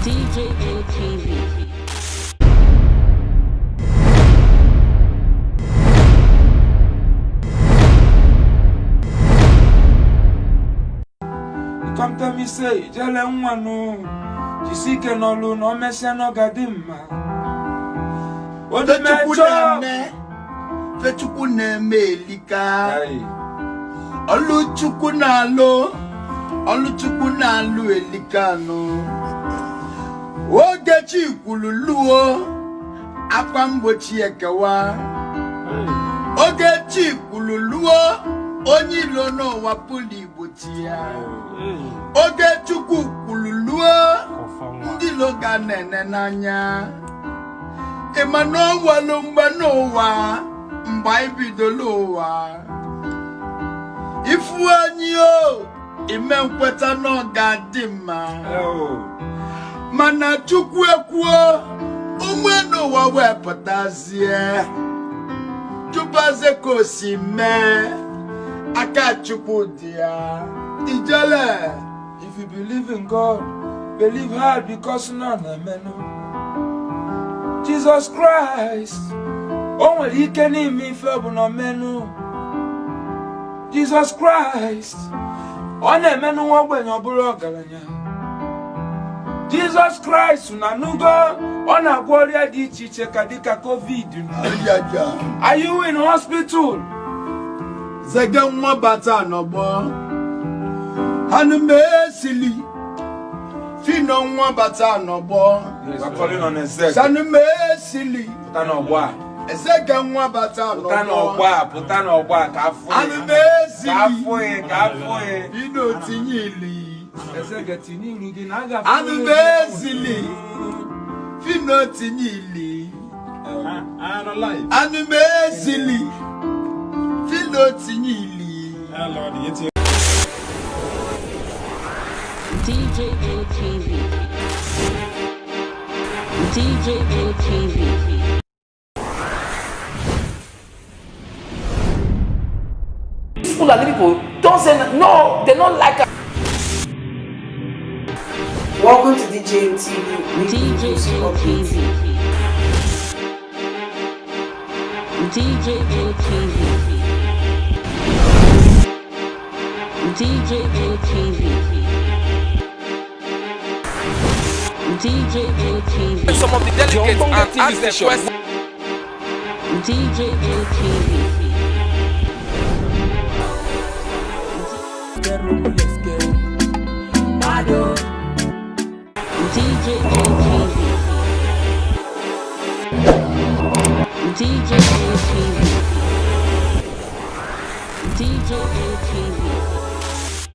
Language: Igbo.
DJ ATV. Come tell me say, jele nwanu, jisike n'olu no mesia no gadimma. Ode mecho, Fechukwu na-eme elika. Oluchukwu na-alụ elika no. Ogechi kwululuo, akwa mgbochi ekewa. Ogechi kwululuo, onye ilo n'ụwa pụlụ igbochi ya. Ogechukwu kwululuo, ndị ilo ga nene n'anya. Ịma n'ụwa mgbe n'ụwa, mgbe ibidolo ụwa. Ifu anyị o, ime nkweta n'ọga dị mma. Mana Chukwu ekwuo, onwe n'ụwa wepụtazie. Chupaze ka o si mee, aka Chukwu dị ya. Ijele, if you believe in God, believe hard because none amenu. Jesus Christ, onwe ike n'ime ife bụ na menu. Jesus Christ, ọ na-emenu nwa ogbenye ọ bụrụ ọgaranya. Jesus Christ na nugo, ọ na-agwọ ọrịa dị iche iche ka dịka COVID. Are you in hospital? Zege nwa bata n'ọgbọ. Hanu mesili. Fino nwa bata n'ọgbọ. Yes, we're calling on Ezek. Sanu mesili. Puta n'ọgbọ. Ezeke nwa bata n'ọgbọ. Puta n'ọgbọ ka afọ. Hanu mesili. Ka afọ. Fino tinye ili. Ezek tinye ili gị na aga afọ. Hanu mesili. Fino tinye ili. Hanu mesili. Fino tinye ili. DJ ATV. DJ ATV. These Fulani people don't say no, they don't like us. Welcome to DJ ATV. DJ ATV. DJ ATV. DJ ATV. DJ ATV. Some of the delegates and ask them questions. DJ ATV. DJ ATV. DJ ATV. DJ ATV.